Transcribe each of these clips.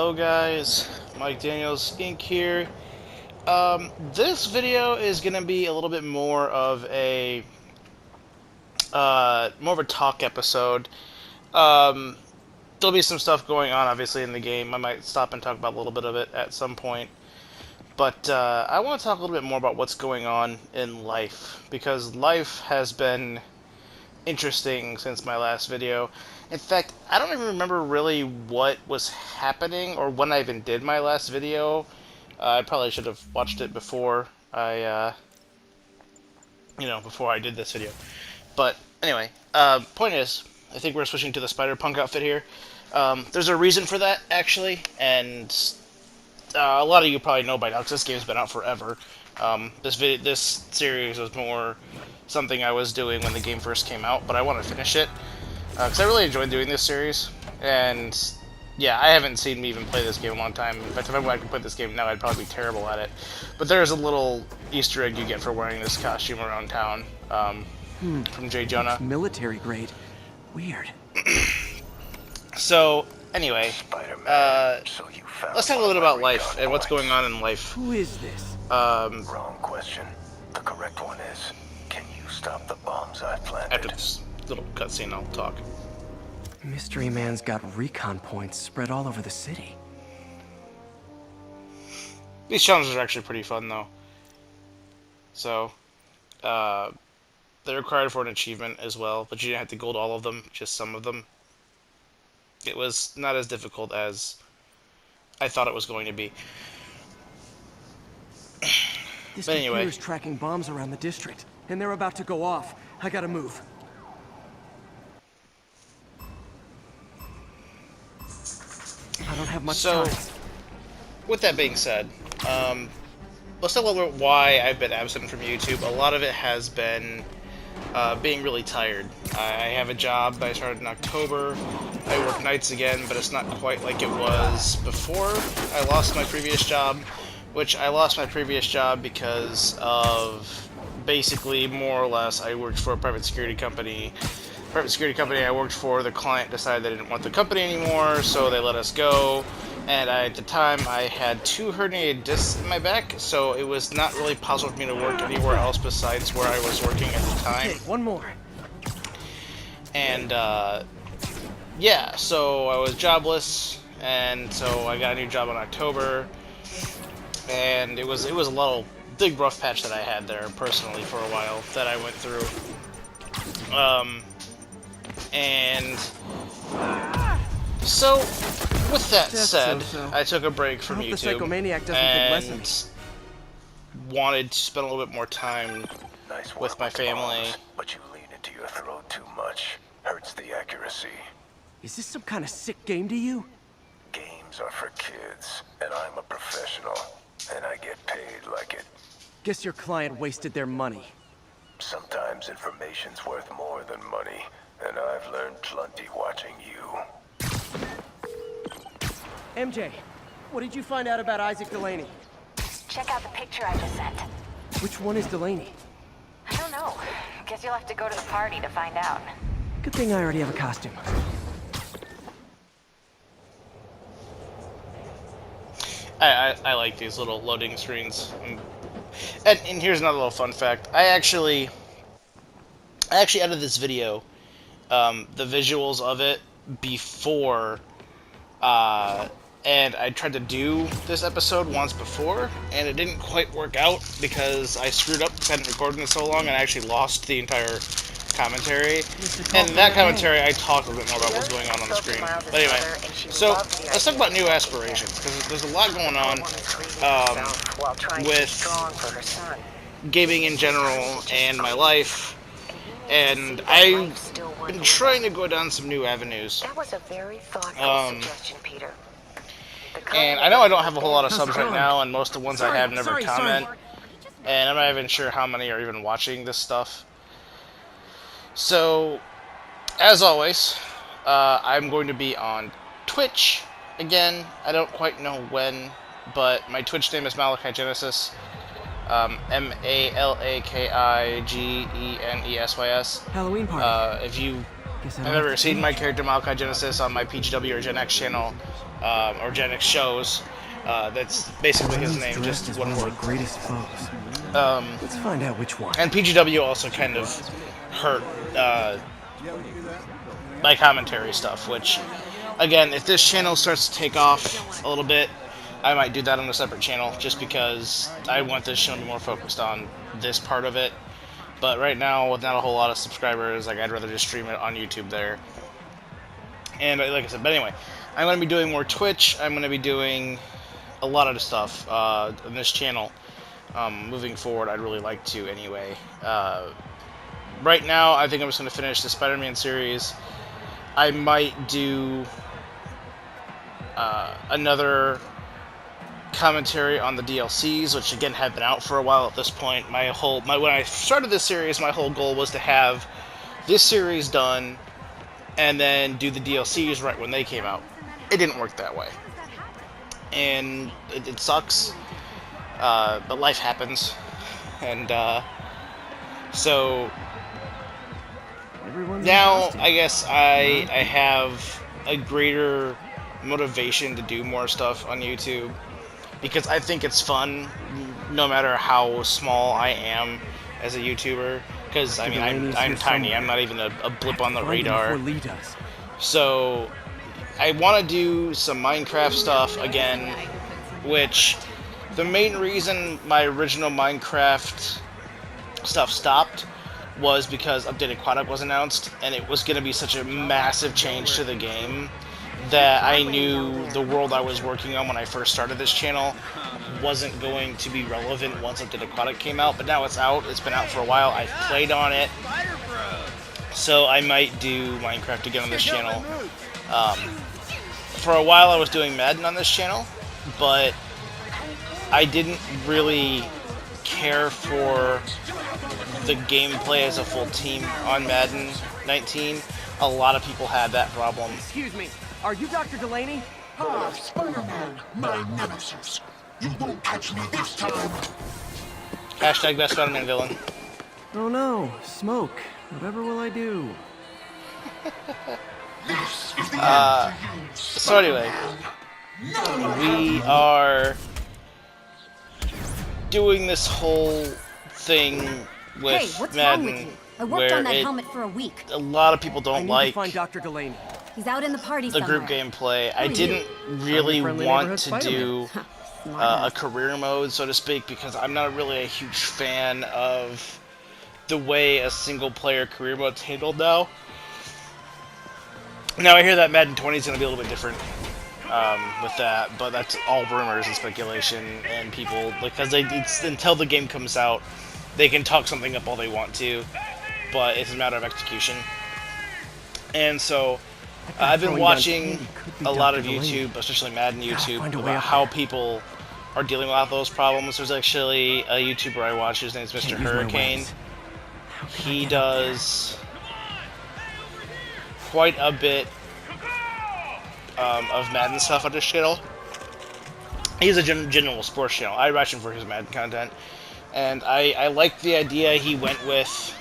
Hello guys, Mike Daniels Inc. here. This video is gonna be a little bit more of a talk episode. There'll be some stuff going on obviously in the game. I might stop and talk about a little bit of it at some point. But I want to talk a little bit more about what's going on in life, because life has been interesting since my last video. In fact, I don't even remember really what was happening or when I even did my last video. I probably should have watched it before I, before I did this video. But anyway, point is, I think we're switching to the Spider-Punk outfit here. There's a reason for that, actually, and a lot of you probably know by now, because this game's been out forever. This series was more something I was doing when the game first came out, but I want to finish it, because I really enjoyed doing this series, and yeah, I haven't seen me even play this game in a long time. In fact, if I could play this game now, I'd probably be terrible at it. But there's a little Easter egg you get for wearing this costume around town, from J. Jonah. Military grade. Weird. So, anyway, Spiderman, so you found let's talk a little bit about life and what's going on in life. Who is this? Wrong question. The correct one is, can you stop the bombs I planted? After this little cutscene, I'll talk. Mystery Man's got recon points spread all over the city. These challenges are actually pretty fun, though. So, they're required for an achievement as well, but you didn't have to gold all of them, just some of them. It was not as difficult as I thought it was going to be. This But anyway, computer's tracking bombs around the district, and they're about to go off. I gotta move. I don't have much time. With that being said, let's talk a little bit why I've been absent from YouTube. A lot of it has been being really tired. I have a job I started in October. I work nights again, but it's not quite like it was before I lost my previous job, which I lost my previous job because of basically, more or less, I worked for a private security company. Private security company I worked for, the client decided they didn't want the company anymore, so they let us go. And at the time, I had 2 herniated discs in my back, so it was not really possible for me to work anywhere else besides where I was working at the time. Okay, one more. And, yeah, so I was jobless, and so I got a new job in October, and it was a little big rough patch that I had there personally for a while that I went through. And so, with that said, I took a break from YouTube the psychomaniac doesn't get and lessons. wanted to spend a little bit more time Nice work with my family. bombs, but you lean into your throat too much. Hurts the accuracy. Is this some kind of sick game to you? Games are for kids, and I'm a professional, and I get paid like it. Guess your client wasted their money. Sometimes information's worth more than money, and I've learned plenty watching you. MJ, what did you find out about Isaac Delaney? Check out the picture I just sent. Which one is Delaney? I don't know. Guess you'll have to go to the party to find out. Good thing I already have a costume. I like these little loading screens. And here's another little fun fact. I actually edited this video, the visuals of it, before, and I tried to do this episode once before, and it didn't quite work out because I screwed up because I hadn't recorded it so long, and I actually lost the entire commentary. And in that commentary, I talked a little bit more about what's going on the screen. But anyway, so let's talk about new aspirations, because there's a lot going on with gaming in general and my life, and I've been trying to go down some new avenues. That was a very thoughtful suggestion, Peter. And I know I don't have a whole lot of subs right now, and most of the ones I have never comment, and I'm not even sure how many are even watching this stuff. So, as always, I'm going to be on Twitch again. I don't quite know when, but my Twitch name is Malachi Genesis. MALAKIGENESYS. Halloween party. If you have ever seen my character Malachi Genesis on my PGW or Gen X channel, or Gen X shows. That's basically his name, just as one one of word. my greatest foes. Let's find out which one. And PGW also kind of hurt my commentary stuff, which, again, if this channel starts to take off a little bit, I might do that on a separate channel, just because I want this channel to be more focused on this part of it. But right now, with not a whole lot of subscribers, like, I'd rather just stream it on YouTube there. And like I said, but anyway, I'm going to be doing more Twitch. I'm going to be doing a lot of stuff on this channel. Moving forward, I'd really like to anyway. Right now, I think I'm just going to finish the Spider-Man series. I might do another commentary on the DLCs, which again have been out for a while at this point. When I started this series, my whole goal was to have this series done and then do the DLCs right when they came out. It didn't work that way, and it sucks. But life happens, and so now I guess I have a greater motivation to do more stuff on YouTube, because I think it's fun, no matter how small I am as a YouTuber. Because I mean, I'm tiny. I'm not even a blip on the radar. So I want to do some Minecraft stuff again, which the main reason my original Minecraft stuff stopped was because Updated Quad was announced, and it was going to be such a massive change to the game that I knew the world I was working on when I first started this channel wasn't going to be relevant once Updated Quad came out. But now it's out. It's been out for a while. I've played on it, so I might do Minecraft again on this channel. For a while I was doing Madden on this channel, but I didn't really care for the gameplay as a full team on Madden 19. A lot of people had that problem. Excuse me, are you Dr. Delaney? Spider-Man, my nemesis. You won't catch me this time. Hashtag best Spider-Man villain. Oh no, smoke. Whatever will I do? This is the end for you, So anyway, we are doing this whole thing with Hey, what's Madden, wrong with you? I worked where on that helmet for a week. a lot of people I don't need like to find Dr. Delaney. He's out in the party the somewhere. group gameplay. I are didn't really friendly want neighborhood to Spider-Man. do a career mode, so to speak, because I'm not really a huge fan of the way a single-player career mode's handled now. Now, I hear that Madden 20 is going to be a little bit different with that, but that's all rumors and speculation, and people, because it's until the game comes out, they can talk something up all they want to, but it's a matter of execution. And so, I've been watching a lot of YouTube, especially Madden YouTube, about how people are dealing with those problems. There's actually a YouTuber I watch, his name is Mr. Hurricane. He does quite a bit of Madden stuff on this channel. He's a general sports channel. I watch him for his Madden content, and I like the idea he went with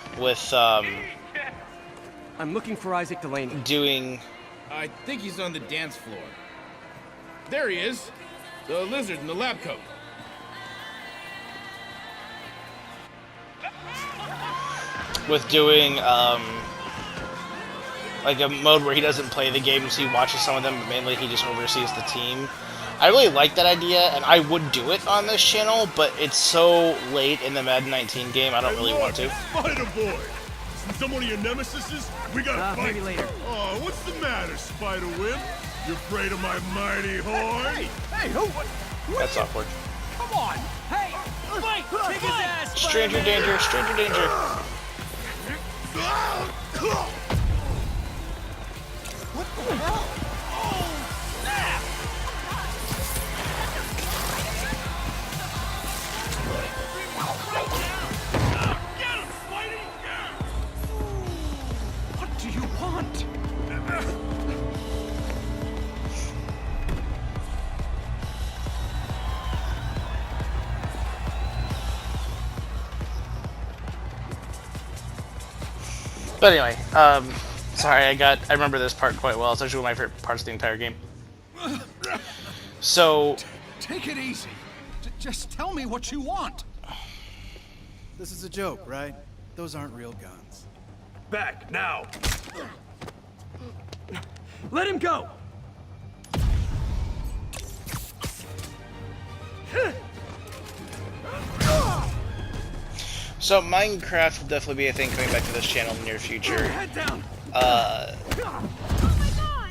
I'm looking for Isaac Delaney. doing. I think he's on the dance floor. There he is. The lizard in the lab coat. With doing like a mode where he doesn't play the games, he watches some of them, but mainly he just oversees the team. I really like that idea, and I would do it on this channel, but it's so late in the Madden 19 game, I don't really want to. Spider-Boy! Some one of your nemesises? We gotta fight. Maybe later. Oh, what's the matter, Spider-Wimp? You afraid of my mighty horn? Hey, who? That's awkward. Come on! Hey! Mike, kick his ass! Stranger danger, stranger danger. What the hell? Oh, snap! Get him, Spidey! What do you want? But anyway, sorry, I remember this part quite well. It's actually one of my favorite parts of the entire game. So Take it easy. Just tell me what you want. This is a joke, right? Those aren't real guns. Back, now! Let him go! So Minecraft will definitely be a thing coming back to this channel in the near future.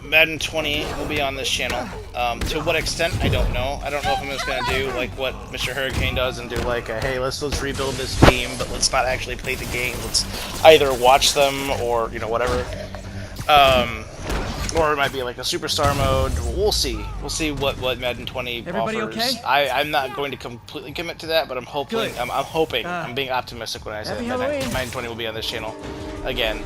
Madden 20 will be on this channel. To what extent, I don't know. I don't know if I'm just gonna do like what Mr. Hurricane does and do like a, hey, let's rebuild this team, but let's not actually play the game. Let's either watch them or, you know, whatever. Or it might be like a superstar mode. We'll see. We'll see what Madden 20 Everybody offers. okay? I'm not going to completely commit to that, but I'm hoping. Good. I'm hoping. I'm being optimistic when I say Happy that Halloween. Madden 20 will be on this channel again.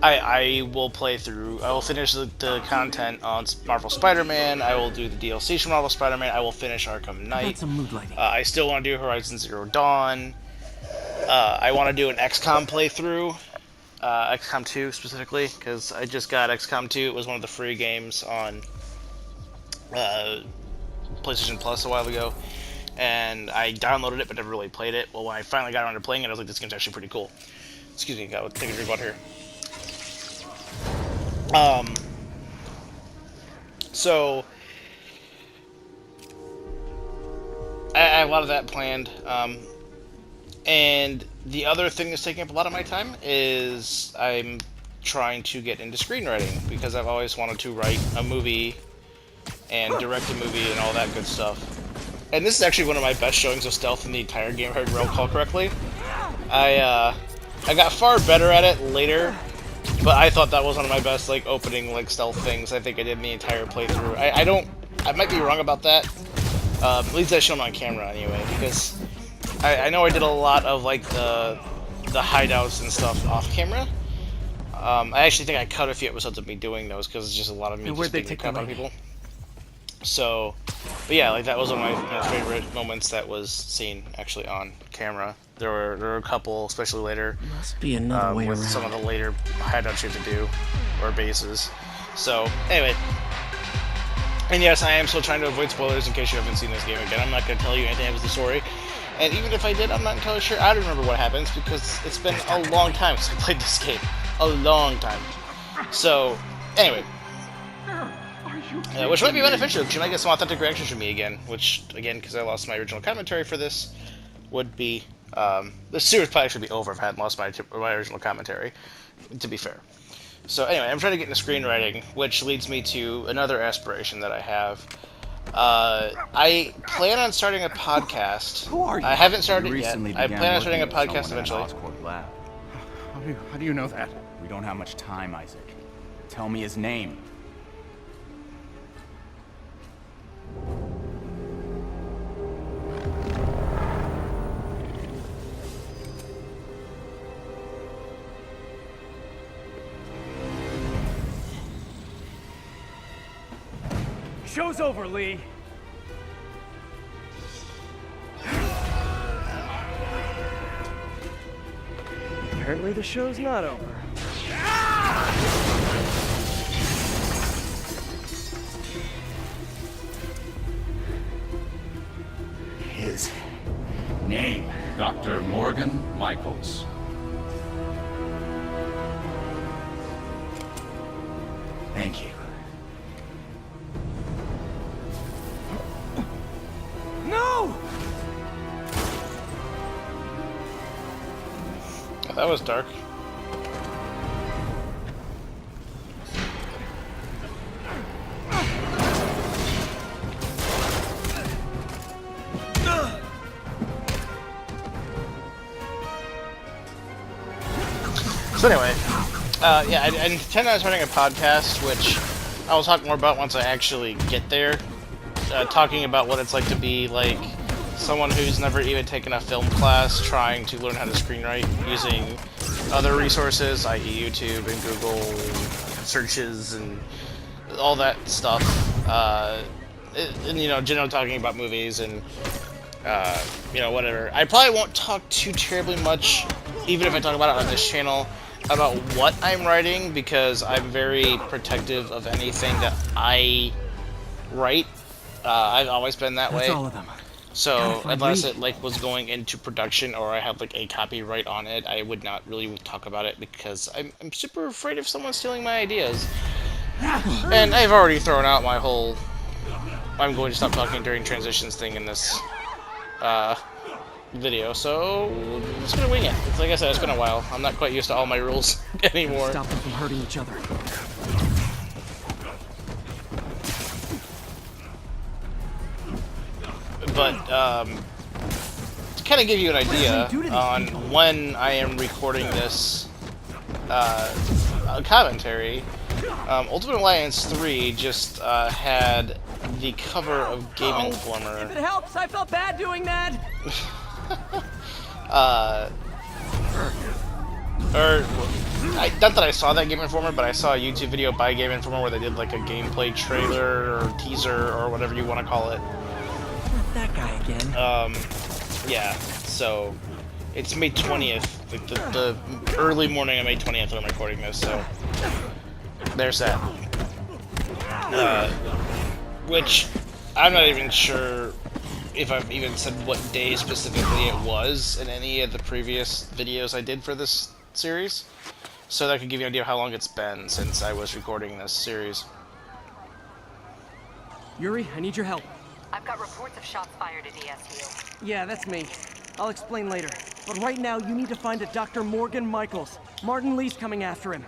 I will play through. I will finish the content on Marvel Spider-Man. I will do the DLC for Marvel Spider-Man. I will finish Arkham Knight. Got some mood lighting. I still want to do Horizon Zero Dawn. I want to do an XCOM playthrough. XCOM 2 specifically, because I just got XCOM 2. It was one of the free games on PlayStation Plus a while ago, and I downloaded it but never really played it. Well, when I finally got around to playing it, I was like, this game's actually pretty cool. Excuse me, I'll take a drink of water here. So I have a lot of that planned. And the other thing that's taking up a lot of my time is I'm trying to get into screenwriting, because I've always wanted to write a movie and direct a movie and all that good stuff. And this is actually one of my best showings of stealth in the entire game, if I recall correctly. I got far better at it later, but I thought that was one of my best like opening like stealth things I think I did in the entire playthrough. I might be wrong about that. At least I show them on camera anyway, because I know I did a lot of like the hideouts and stuff off camera. I actually think I cut a few episodes of me doing those, because it's just a lot of me just beating the crap out of people. So, but yeah, like that was one of my favorite moments that was seen actually on camera. There were a couple, especially later, Must be another way with around. some of the later hideouts you have to do, or bases. So, anyway. And yes, I am still trying to avoid spoilers in case you haven't seen this game again. I'm not going to tell you anything about the story. And even if I did, I'm not entirely sure I don't remember what happens, because it's been a long time since I played this game. A long time. So, anyway. Which might be beneficial, because you might get some authentic reactions from me again. Which, again, because I lost my original commentary for this, would be... this series probably should be over if I hadn't lost my original commentary, to be fair. So anyway, I'm trying to get into screenwriting, which leads me to another aspiration that I have. I plan on starting a podcast. Who are you? I haven't started it yet. Recently I began plan on starting a working with podcast someone in an eventually. Oscorp lab. How do you know that? We don't have much time, Isaac. Tell me his name. Show's over, Lee. Apparently the show's not over. His name, Dr. Morgan Michaels. Thank you. No! Oh, that was dark. So anyway, yeah, I intend on starting a podcast, which I will talk more about once I actually get there. Talking about what it's like to be like someone who's never even taken a film class, trying to learn how to screenwrite using other resources, i.e. YouTube and Google searches and all that stuff. And you know, generally talking about movies and you know, whatever. I probably won't talk too terribly much, even if I talk about it on this channel, about what I'm writing because I'm very protective of anything that I write. I've always been that way. That's all of them. So unless it like was going into production or I have like a copyright on it, I would not really talk about it because I'm super afraid of someone stealing my ideas. And I've already thrown out my whole I'm going to stop talking during transitions thing in this video, so I'm just gonna wing it. It's like I said, it's been a while. I'm not quite used to all my rules anymore. Stop them from hurting each other. But to kind of give you an idea on when I am recording this commentary, Ultimate Alliance 3 just had the cover of Game Informer. If it helps, I felt bad doing that. Not that I saw that Game Informer, but I saw a YouTube video by Game Informer where they did like a gameplay trailer or teaser or whatever you want to call it. Not that guy again. Yeah, so it's May 20th, like the early morning of May 20th when I'm recording this, so there's that. Which I'm not even sure if I've even said what day specifically it was in any of the previous videos I did for this series. So that could give you an idea of how long it's been since I was recording this series. Yuri, I need your help. I've got reports of shots fired at ESU. Yeah, that's me. I'll explain later. But right now, you need to find a Dr. Morgan Michaels. Martin Lee's coming after him.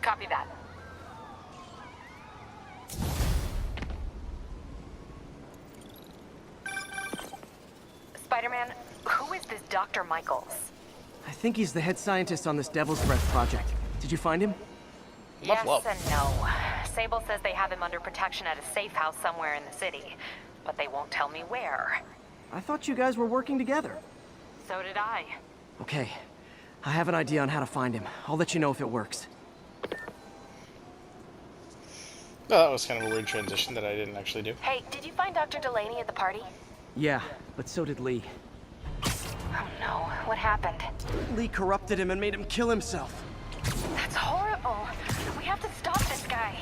Copy that. Spider-Man, who is this Dr. Michaels? I think he's the head scientist on this Devil's Breath project. Did you find him? Yes and no. Sable says they have him under protection at a safe house somewhere in the city, but they won't tell me where. I thought you guys were working together. So did I. Okay. I have an idea on how to find him. I'll let you know if it works. Well, that was kind of a weird transition that I didn't actually do. Hey, did you find Dr. Delaney at the party? Yeah, but so did Lee. Oh no, what happened? Lee corrupted him and made him kill himself. That's horrible. We have to stop this guy.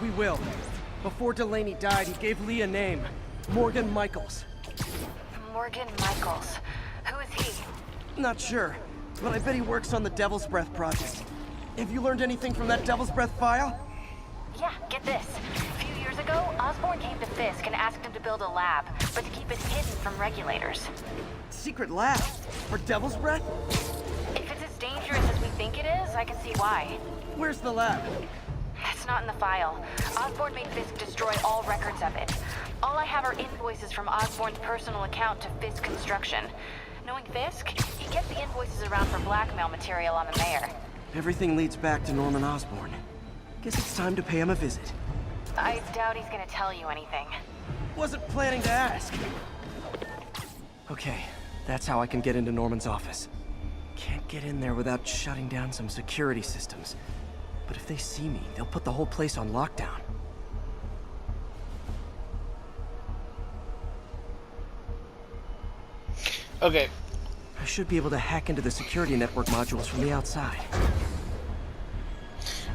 We will. Before Delaney died, he gave Lee a name. Morgan Michaels. Morgan Michaels. Who is he? Not sure, but I bet he works on the Devil's Breath project. Have you learned anything from that Devil's Breath file? Yeah, get this. A few years ago, Osborn came to Fisk and asked him to build a lab, but to keep it hidden from regulators. Secret lab? For Devil's Breath? If it's as dangerous as we think it is, I can see why. Where's the lab? That's not in the file. Osborn made Fisk destroy all records of it. All I have are invoices from Osborn's personal account to Fisk Construction. Knowing Fisk, he gets the invoices around for blackmail material on the mayor. Everything leads back to Norman Osborn. Guess it's time to pay him a visit. I doubt he's gonna tell you anything. Wasn't planning to ask. Okay, that's how I can get into Norman's office. Can't get in there without shutting down some security systems. But if they see me, they'll put the whole place on lockdown. Okay. I should be able to hack into the security network modules from the outside.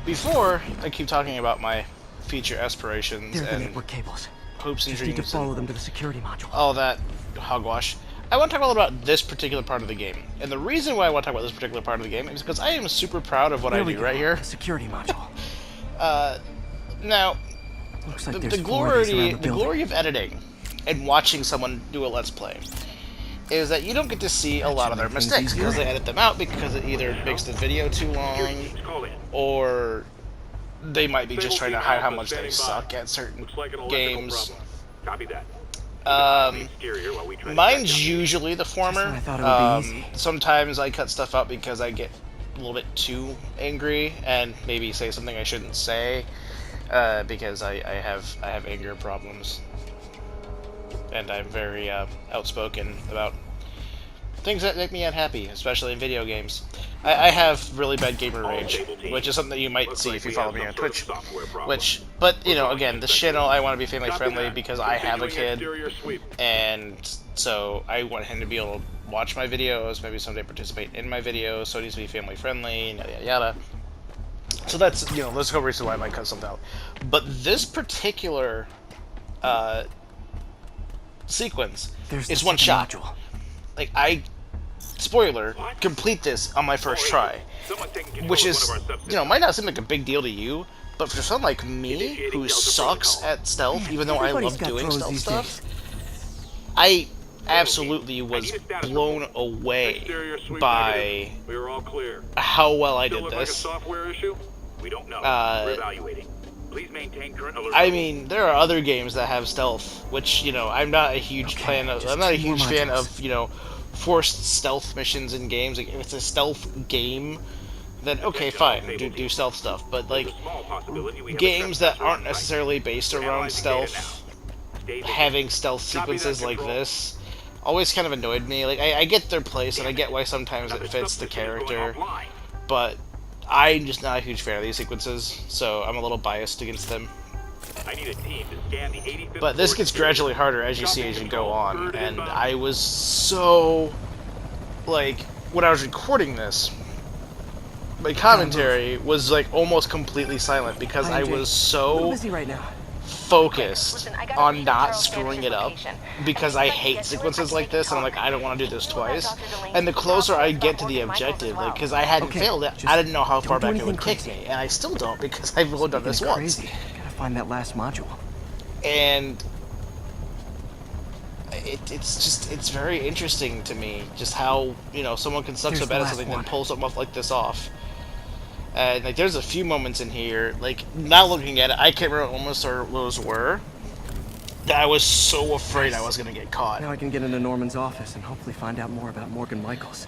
Before I keep talking about my future aspirations They're the and network cables. hopes and Just need dreams to follow and them to the security module. all that hogwash, I want to talk a little about this particular part of the game. And the reason why I want to talk about this particular part of the game is because I am super proud of what I do right here. The security module. Now, Looks like the glory of editing and watching someone do a Let's Play is that you don't get to see a lot of their mistakes because they edit them out because it either makes the video too long or they might be just trying to hide how much they suck at certain games. Copy that. Mine's usually the former. Easy. Sometimes I cut stuff out because I get a little bit too angry and maybe say something I shouldn't say because I have anger problems and I'm very outspoken about things that make me unhappy, especially in video games. I have really bad gamer rage, which is something that you might see if you follow me on Twitch. But you know, again, this channel I want to be family friendly because I have a kid, and so I want him to be able to watch my videos, maybe someday participate in my videos. So it needs to be family friendly, yada yada yada. So that's, you know, let's go reason why I might cut something out. But this particular sequence is one shot. Like, spoiler, complete this on my first try, which is, you know, might not seem like a big deal to you, but for someone like me who sucks at stealth, even though I love doing stealth stuff, I absolutely was blown away by how well I did this. I mean, there are other games that have stealth, which, you know, I'm not a huge fan of. I'm not a huge fan of, you know, forced stealth missions in games. Like, if it's a stealth game, then okay, fine, do stealth stuff. But like, games that aren't necessarily based around stealth, having stealth sequences like this, always kind of annoyed me. Like, I get their place, and I get why sometimes it fits the character, but I'm just not a huge fan of these sequences, so I'm a little biased against them. But this gets gradually harder as you see as you go on, and I was so, like, when I was recording this, my commentary was like almost completely silent because I was so focused on not screwing it up, because I hate sequences like this, and I'm like, I don't want to do this twice. And the closer I get to the objective, like, because I hadn't failed it, I didn't know how far back it would kick me, and I still don't, because I've only done this once. Gotta find that last module. And it's very interesting to me just how, you know, someone can suck so bad at something and pull something off like this off. And like, there's a few moments in here, like, now looking at it, I can't remember what almost those were, that I was so afraid I was gonna get caught. Now I can get into Norman's office and hopefully find out more about Morgan Michaels.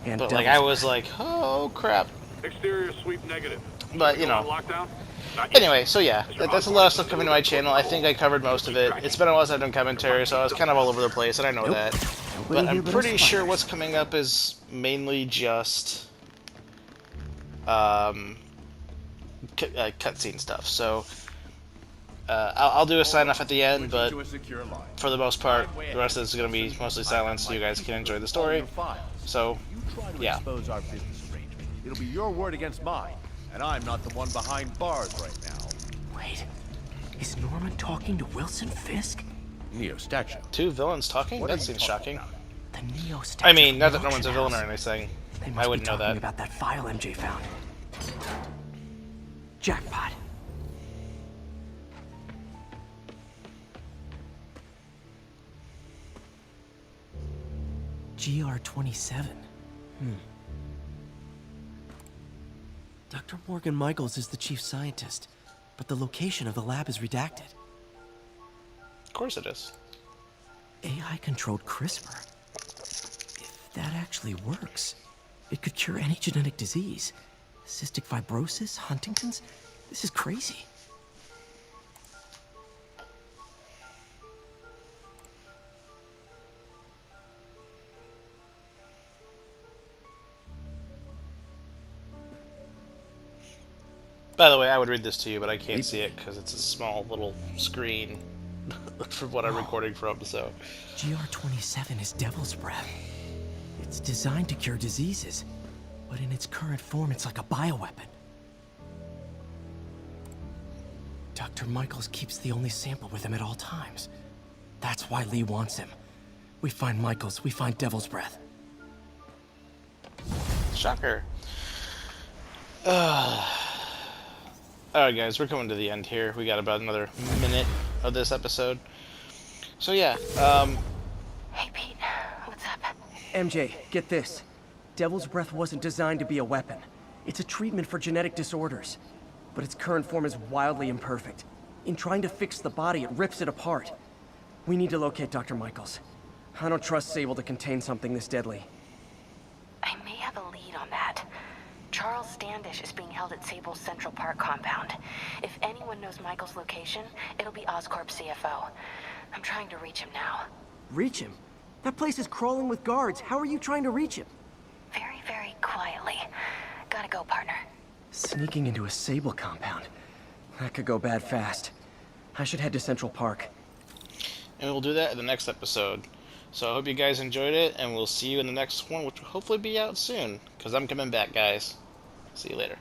And but like, I was like, oh crap. Exterior sweep negative. But you know. Anyway, so yeah, that's a lot of stuff coming to my channel. I think I covered most of it. It's been a while since I've done commentary, so I was kind of all over the place, and I know that. But I'm pretty sure what's coming up is mainly just cutscene stuff. So I'll do a sign off at the end, but for the most part, the rest of this is going to be mostly silent, so you guys can enjoy the story. So yeah. It'll be your word against mine, and I'm not the one behind bars right now. Wait, is Norman talking to Wilson Fisk? Neo-statue. Two villains talking? That seems shocking. The Neo-statue. I mean, not that Norman's a villain or anything. I wouldn't know that. About that file MJ found. Jackpot. GR27. Dr. Morgan Michaels is the chief scientist, but the location of the lab is redacted. Of course it is. AI-controlled CRISPR. If that actually works, it could cure any genetic disease. Cystic fibrosis, Huntington's. This is crazy. By the way, I would read this to you, but I can't see it because it's a small little screen from what I'm recording from, so. GR27 is Devil's Breath. It's designed to cure diseases, but in its current form, it's like a bioweapon. Dr. Michaels keeps the only sample with him at all times. That's why Lee wants him. We find Michaels, we find Devil's Breath. Shocker. Alright guys, we're coming to the end here. We got about another minute of this episode. So yeah, Hey Pete, what's up? MJ, get this. Devil's Breath wasn't designed to be a weapon. It's a treatment for genetic disorders. But its current form is wildly imperfect. In trying to fix the body, it rips it apart. We need to locate Dr. Michaels. I don't trust Sable to contain something this deadly. I may have a lead on that. Charles Standish is being held at Sable's Central Park compound. If anyone knows Michael's location, it'll be Oscorp's CFO. I'm trying to reach him now. Reach him? That place is crawling with guards. How are you trying to reach him? Very, very cool. quietly. Gotta go, partner. Sneaking into a Sable compound. That could go bad fast. I should head to Central Park. And we'll do that in the next episode. So I hope you guys enjoyed it, and we'll see you in the next one, which will hopefully be out soon. Because I'm coming back, guys. See you later.